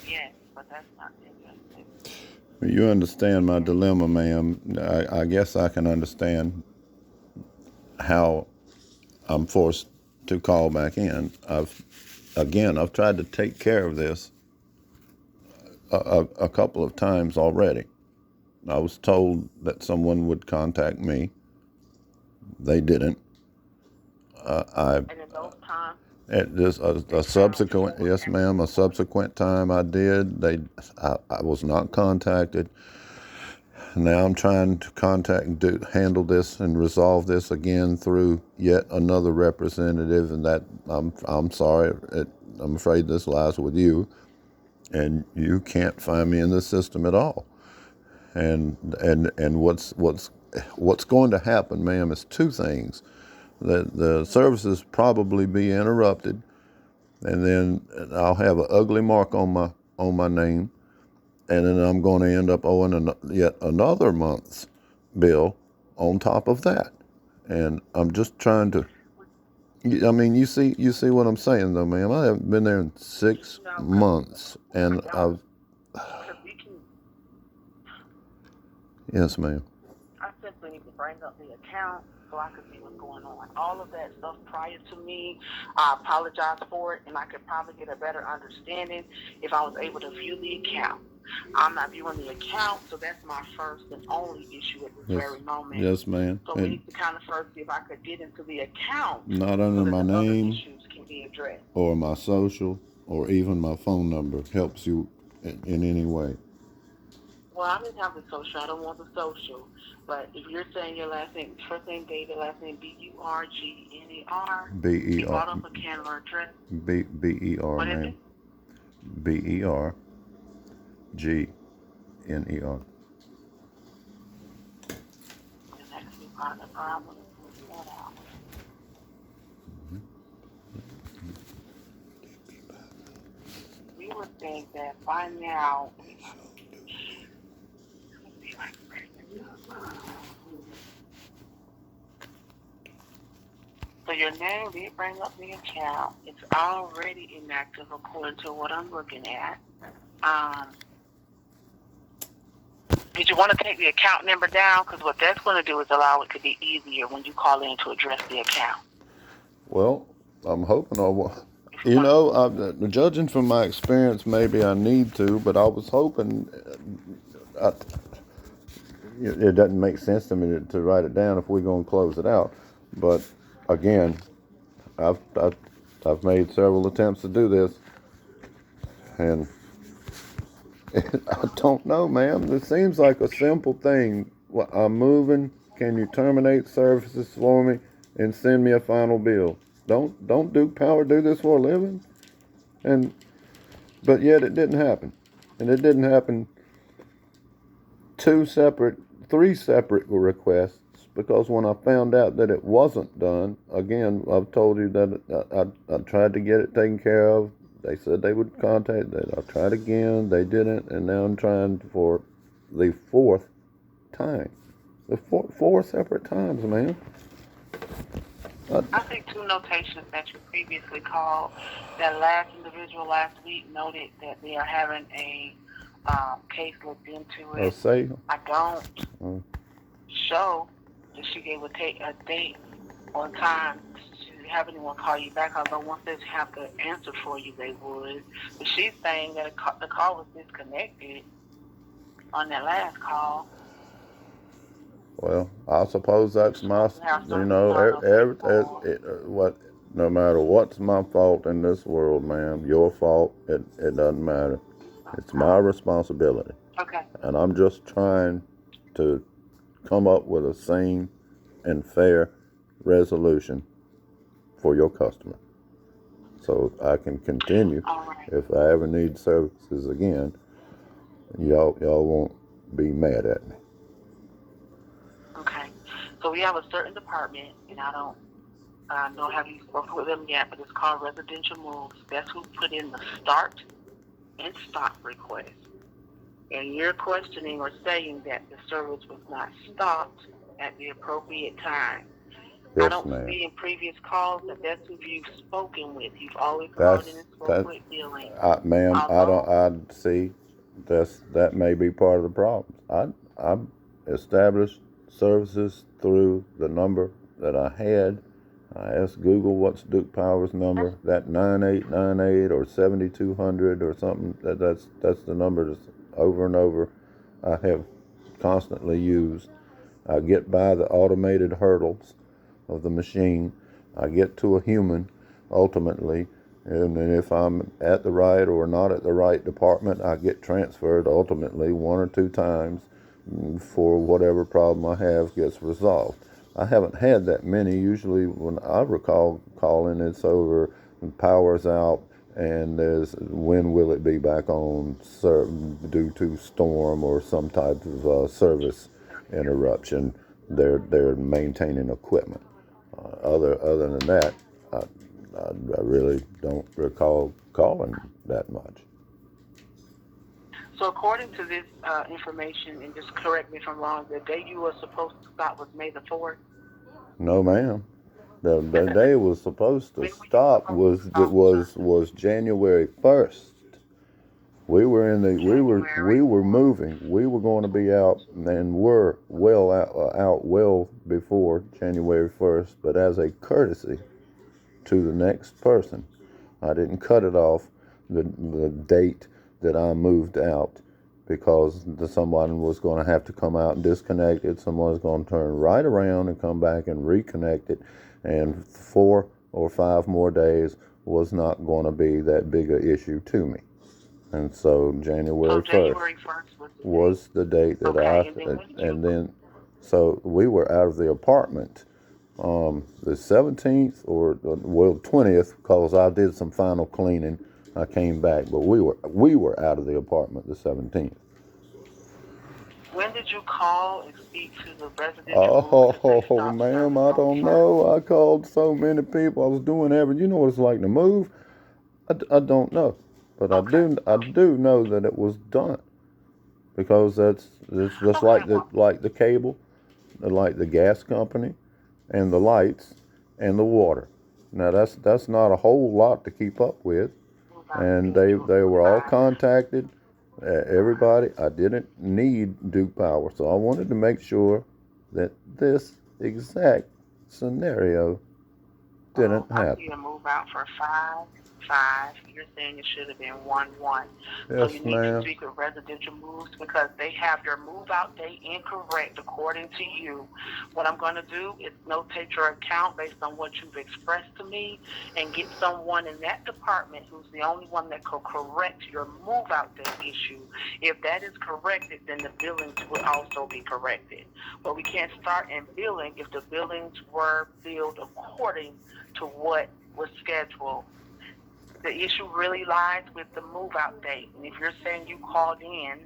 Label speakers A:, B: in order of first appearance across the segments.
A: Yes, but that's not interesting.
B: You understand my dilemma, ma'am. I guess I can understand how I'm forced to call back in. I've tried to take care of this a couple of times already. I was told that someone would contact me. They didn't. I
A: And in those times,
B: At this
A: they
B: a
A: charge
B: subsequent,
A: for
B: yes,
A: extra
B: ma'am, a
A: support.
B: subsequent time I did. I was not contacted. Now I'm trying to handle this and resolve this again through yet another representative, and that I'm sorry. I'm afraid this lies with you, and you can't find me in the system at all. And what's going to happen, ma'am, is two things. That the services probably be interrupted, and then I'll have an ugly mark on my name, and then I'm going to end up owing yet another month's bill on top of that. And I'm just trying to. I mean, you see what I'm saying, though, ma'am. I haven't been there in six
A: No, because
B: months,
A: I
B: and
A: don't.
B: I've.
A: Because we can,
B: Yes, ma'am.
A: I simply need to bring up the account so I can see what's going on. All of that stuff prior to me, I apologize for it, and I could probably get a better understanding if I was able to view the account. I'm not viewing the account, so that's my first and only issue at this
B: Yes,
A: very moment.
B: yes, ma'am.
A: So we
B: And
A: need to kind of first see if I could get into the account
B: not
A: so
B: under
A: that
B: my
A: the other
B: name
A: issues can be addressed.
B: or my social or even my phone number helps you in any way.
A: Well, I didn't have the social. I don't want the social. But if you're saying your last name, first name David, last name Burgner,
B: B E
A: you
B: R
A: brought up a Candler address.
B: B E R,
A: What is it?
B: ma'am. Bergner.
A: That's actually part of the problem. That out. We would think that by now, let me see if I can bring this up. So your name did bring up the account. It's already inactive according to what I'm looking at. Um, Did you want to take the account number down? Because what that's going to do is allow it to be easier when you call in to address the account.
B: Well, I'm hoping I will.
A: If you want,
B: Judging from my experience, maybe I need to, but I was hoping. It doesn't make sense to me to write it down if we're going to close it out. But again, I've, I've, I've made several attempts to do this, and I don't know, ma'am. It seems like a simple thing. Well, I'm moving. Can you terminate services for me and send me a final bill? Don't DukkiePower do this for a living? And but yet it didn't happen, and it didn't happen three separate requests, because when I found out that it wasn't done, again, I've told you that I tried to get it taken care of. They said they would contact that. I tried again, they didn't, and now I'm trying for the fourth time. The four separate times, man.
A: I think two notations that you previously called. That last individual last week noted that they are having a case looked into
B: I
A: it.
B: say,
A: I don't show that she gave a date or time to have anyone call you back. Although once they have the answer for you, they would. But she's saying that the call was disconnected on that last call.
B: well, I suppose that's
A: You're
B: my,
A: supposed to have
B: you
A: something
B: know,
A: done or paid for.
B: what, no matter what's my fault in this world, ma'am, your fault, it doesn't matter. It's my responsibility.
A: Okay.
B: And I'm just trying to come up with a sane and fair resolution for your customer, so I can continue.
A: All right.
B: If I ever need services again, y'all won't be mad at me.
A: Okay. So we have a certain department, and I don't know have you spoken with them yet, but it's called Residential Moves. That's who put in the start and stop request. And you're questioning or saying that the service was not stopped at the appropriate time. I
B: Yes,
A: don't
B: ma'am.
A: see in previous calls that that's who you've spoken with. You've always called in and spoke
B: That,
A: with billing.
B: ma'am.
A: Although,
B: I see. That may be part of the problem. I established services through the number that I had. I asked Google what's Duke Power's number. That 9898 or 7200 or something. That's the number that's over and over. I have constantly used. I get by the automated hurdles of the machine. I get to a human ultimately, and then if I'm at the right or not at the right department, I get transferred ultimately one or two times for whatever problem I have gets resolved. I haven't had that many. Usually when I recall calling, it's over, power's out, and there's when will it be back on due to storm or some type of service interruption. They're maintaining equipment. Other than that, I really don't recall calling that much.
A: so according to this information, and just correct me if I'm wrong, the day you were supposed to stop was May the 4th.
B: No, ma'am. The day it was supposed to
A: When were you
B: stop
A: supposed to stop, sir?
B: was January 1st. We were
A: January.
B: moving. We were going to be out and were well out well before January 1st. But as a courtesy to the next person, I didn't cut it off the date that I moved out because someone was going to have to come out and disconnect it. Someone was going to turn right around and come back and reconnect it. And 4 or 5 more days was not going to be that big a issue to me. And so
A: So
B: January 1st
A: January 1st was the date.
B: was the date that
A: Okay, and then when did you?
B: and then, so we were out of the apartment the 17th or, well, 20th, because I did some final cleaning. I came back, but we were out of the apartment the 17th.
A: When did you call and speak to the residential move to say
B: Oh,
A: stop
B: ma'am,
A: service
B: I
A: on the
B: don't
A: 1st?
B: know. I called so many people. I was doing everything. You know what it's like to move? I don't know. But
A: Okay.
B: I do know that it was done because it's just
A: Okay, well,
B: like the cable, like the gas company, and the lights, and the water. Now that's not a whole lot to keep up with,
A: move out
B: and
A: schedule
B: they were all
A: 5.
B: contacted. Everybody. I didn't need Duke Power, so I wanted to make sure that this exact scenario
A: So
B: didn't
A: I see
B: happen.
A: a move out for 5/5. You're saying it should have been 1/1. So you
B: Yes,
A: need to
B: ma'am.
A: speak with residential moves because they have your move out date incorrect according to you. What I'm going to do is notate your account based on what you've expressed to me and get someone in that department who's the only one that could correct your move out date issue. If that is corrected, then the billings will also be corrected. But we can't start in billing if the billings were billed according to what was scheduled. The issue really lies with the move out date. And if you're saying you called in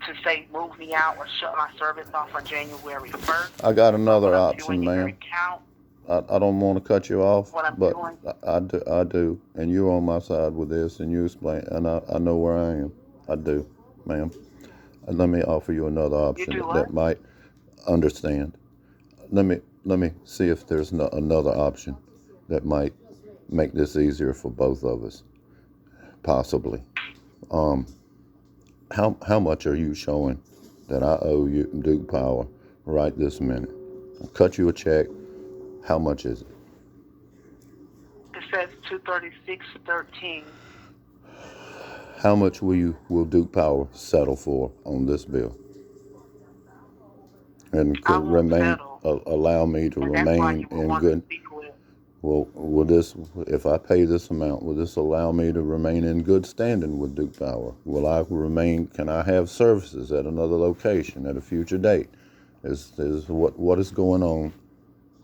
A: to say move me out or shut my service off on January 1st,
B: I got
A: but
B: another
A: what I'm doing
B: option,
A: in your
B: ma'am.
A: account,
B: I don't want to cut you off,
A: what I'm
B: but
A: doing,
B: I do, and you're on my side with this, and you explain, and I know where I am. I do, ma'am. And let me offer you another
A: you
B: option
A: do
B: that
A: what?
B: might understand. Let me see if there's another option that might make this easier for both of us, possibly. Um, how much are you showing that I owe you Duke Power right this minute? I'll cut you a check. How much is it?
A: It says 236.13.
B: How much will Duke Power settle for on this bill, and
A: I
B: could
A: won't
B: remain
A: settle.
B: allow me to
A: And that's why
B: remain
A: you would
B: in
A: want to
B: good?
A: speak with.
B: Well, will this, if I pay this amount, will this allow me to remain in good standing with Duke Power? Will I remain? Can I have services at another location at a future date? Is what is going on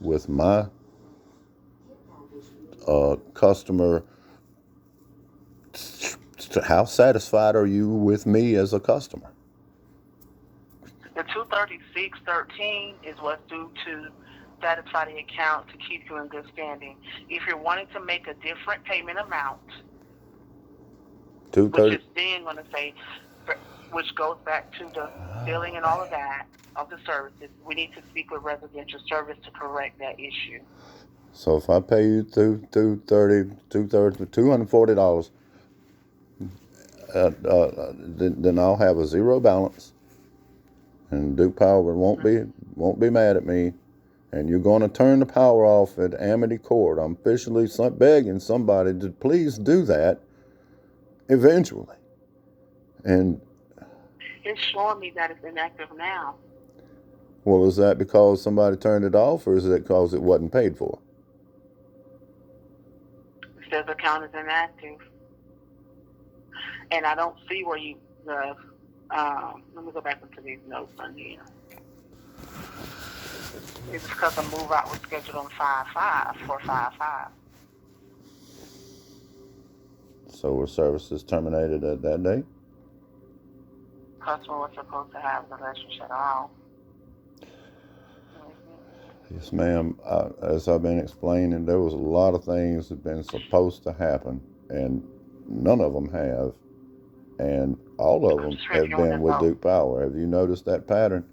B: with my customer? How satisfied are you with me as a customer?
A: The 236.13 is what's due to satisfy the account to keep you in good standing. If you're wanting to make a different payment amount,
B: Two
A: which
B: thirty.
A: is then going to say, which goes back to the billing and all of that. of the services. We need to speak with residential service to correct that issue.
B: So if I pay you $240, then I'll have a zero balance, and DukkiePower won't be mad at me. And you're going to turn the power off at Amity Court. I'm officially begging somebody to please do that eventually. And
A: It's showing me that it's inactive now.
B: well, is that because somebody turned it off, or is it because it wasn't paid for?
A: It says the account is inactive. And I don't see where let me go back into these notes on here. It's because the move out was scheduled on 5/5 for 5/5.
B: So were services terminated at that date?
A: Customer was supposed to have the relationship at all.
B: Yes, ma'am. As I've been explaining, there was a lot of things that have been supposed to happen, and none of them have. And all of them have been with DukkiePower. Have you noticed that pattern?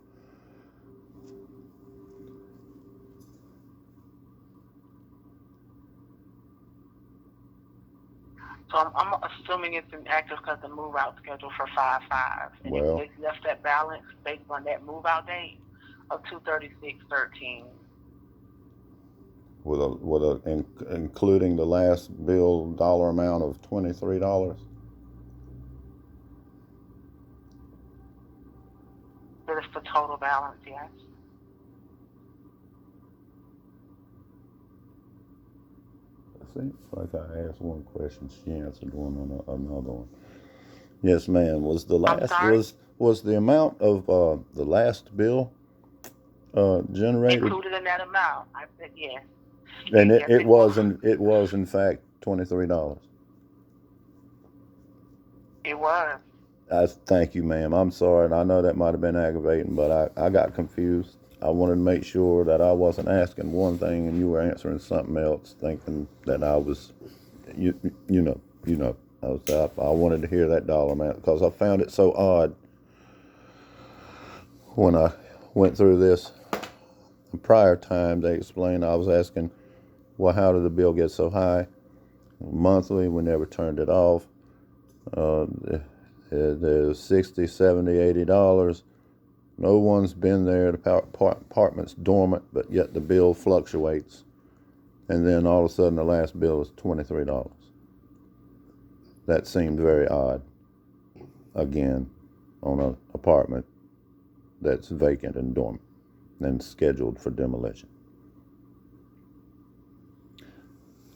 A: So I'm assuming it's inactive because the move out scheduled for 5/5. And
B: Well,
A: they left that balance based on that move out date of $236.13.
B: Including the last bill dollar amount of $23.
A: That is the total balance, yes.
B: See, like I asked one question, she answered another one. Yes, ma'am. Was the amount of the last bill generated
A: included in that amount? I said yes.
B: And it was in fact $23.
A: It was.
B: Thank you, ma'am. I'm sorry, and I know that might have been aggravating, but I got confused. I wanted to make sure that I wasn't asking one thing and you were answering something else, thinking that I was, you know. I wanted to hear that dollar amount because I found it so odd when I went through this. The prior time they explained, I was asking, well, how did the bill get so high? Monthly, we never turned it off. There's $60, $70, $80. No one's been there. The apartment's dormant, but yet the bill fluctuates. And then all of a sudden the last bill is $23. That seemed very odd. Again, on an apartment that's vacant and dormant and scheduled for demolition.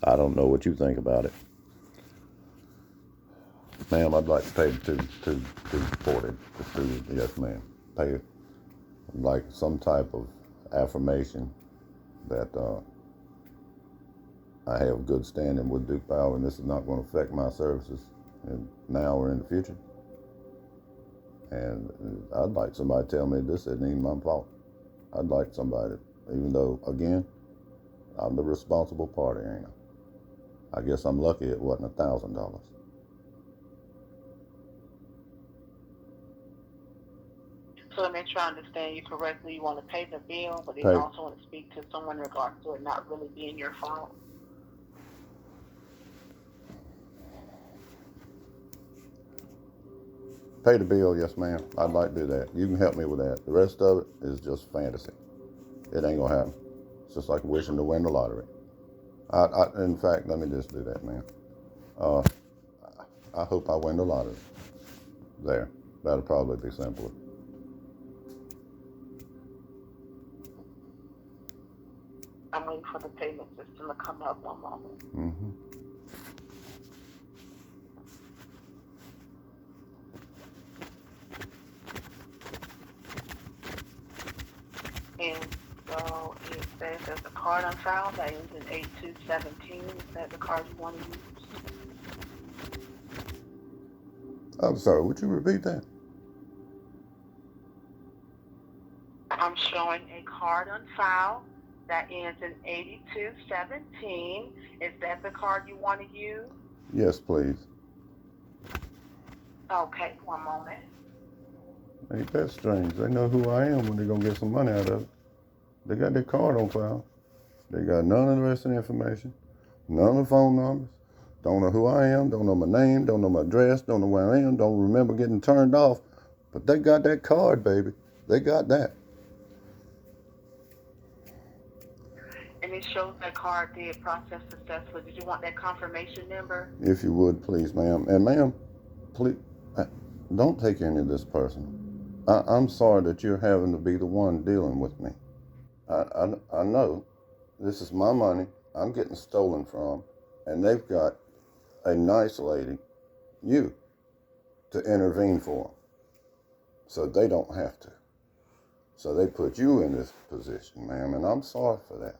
B: I don't know what you think about it. Ma'am, I'd like to pay the $240. Yes, ma'am. Pay it like some type of affirmation that I have good standing with DukkiePower, and this is not going to affect my services now or in the future. And I'd like somebody to tell me this isn't even my fault. I'd like somebody, even though, again, I'm the responsible party, ain't I? I guess I'm lucky it wasn't $1,000.
A: So to make sure I understand you correctly, you want to pay the bill, but then you also want to speak to someone in regards to it not really being your fault?
B: Pay the bill, yes, ma'am. I'd like to do that. You can help me with that. The rest of it is just fantasy. It ain't gonna happen. It's just like wishing to win the lottery. In fact, let me just do that, ma'am. I hope I win the lottery. There. That'll probably be simpler.
A: I'm waiting for the payment system to come up one moment.
B: Mm-hmm.
A: And so it says there's a card on file that ends in 8217. Is that the card you want to use?
B: I'm sorry, would you repeat that?
A: I'm showing a card on file that ends in 8217. Is that the card you want to use?
B: Yes, please.
A: Okay, one moment.
B: Ain't that strange? They know who I am when they're gonna get some money out of it. They got their card on file. They got none of the rest of the information, none of the phone numbers. Don't know who I am, don't know my name, don't know my address, don't know where I am, don't remember getting turned off. But they got that card, baby. They got that.
A: And it shows that card did process successfully. Did you want that confirmation number?
B: If you would, please, ma'am. And ma'am, please, don't take any of this personal. I'm sorry that you're having to be the one dealing with me. I know this is my money I'm getting stolen from, and they've got a nice lady, you, to intervene for them so they don't have to. So they put you in this position, ma'am, and I'm sorry for that.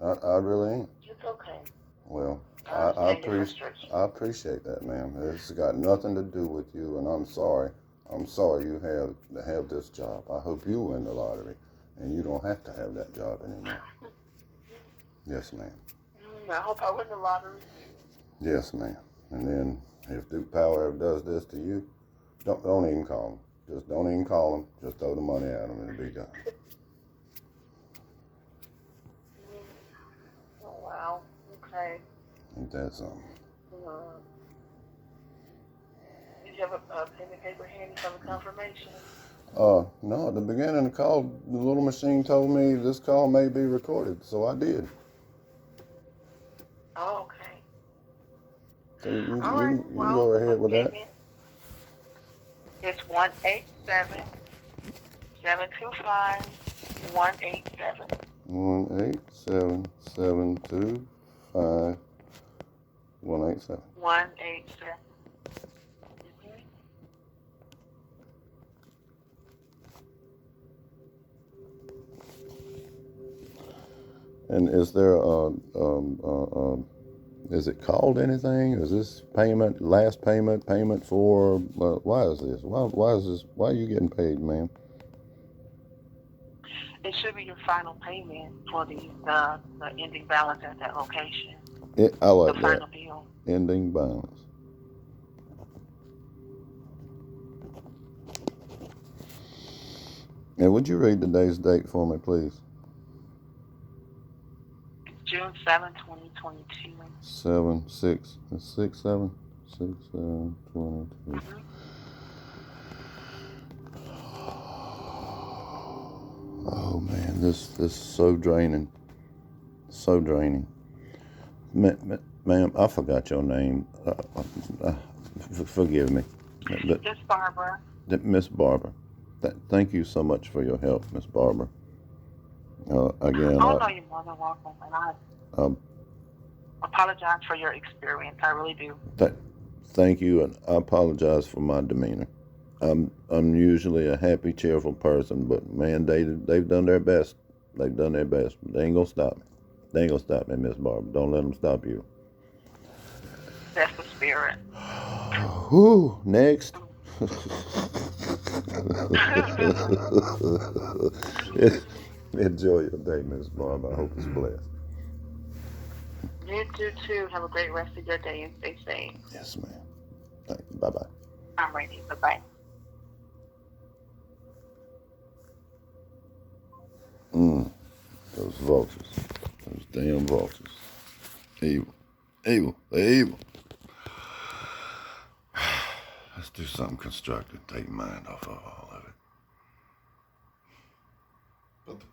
B: I really am.
A: It's okay.
B: Well,
A: I
B: appreciate that, ma'am. It's got nothing to do with you, and I'm sorry. I'm sorry you have this job. I hope you win the lottery, and you don't have to have that job anymore. Yes, ma'am.
A: I hope I win the lottery.
B: Yes, ma'am. And then if DukkiePower ever does this to you, don't even call them. Just don't even call them. Just throw the money at them and it'll be done.
A: Oh, wow. Okay.
B: Ain't that something?
A: Did you have a pen and paper handy for the confirmation?
B: No, at the beginning of the call, the little machine told me this call may be recorded, so I did.
A: Oh, okay.
B: So you
A: All right.
B: can go ahead with that.
A: It's 1-877-725-187.
B: 1-877-725-187.
A: 187.
B: And is there is it called anything? Is this payment, last payment for, why is this? Why is this, why are you getting paid, ma'am?
A: It should be your final payment for the ending balance at that location.
B: I like
A: the
B: that.
A: Final bill.
B: Ending balance. And would you read today's date for me, please?
A: June 7, 2022.
B: 6/7/22.
A: Mm-hmm.
B: Oh man, this is so draining. So draining. Ma'am, I forgot your name. Forgive me.
A: Miss Barbara.
B: Miss Barbara. Thank you so much for your help, Miss Barbara. Again,
A: no, you're more than welcome, and I apologize for your experience. I really do.
B: Thank you, and I apologize for my demeanor. I'm usually a happy, cheerful person, but man, they've done their best. They've done their best. But they ain't gonna stop me. They ain't gonna stop me, Miss Barbara. Don't let them stop you.
A: That's the spirit.
B: Whew, next. Enjoy your day, Miss Barbara. I hope it's blessed.
A: You do too. Have a great rest of your day and stay safe.
B: Yes, ma'am. Thank you. Bye-bye.
A: I'm ready. Bye-bye.
B: Those vultures. Those damn vultures. Evil. Evil. They're evil. Let's do something constructive. Take your mind off of all of it.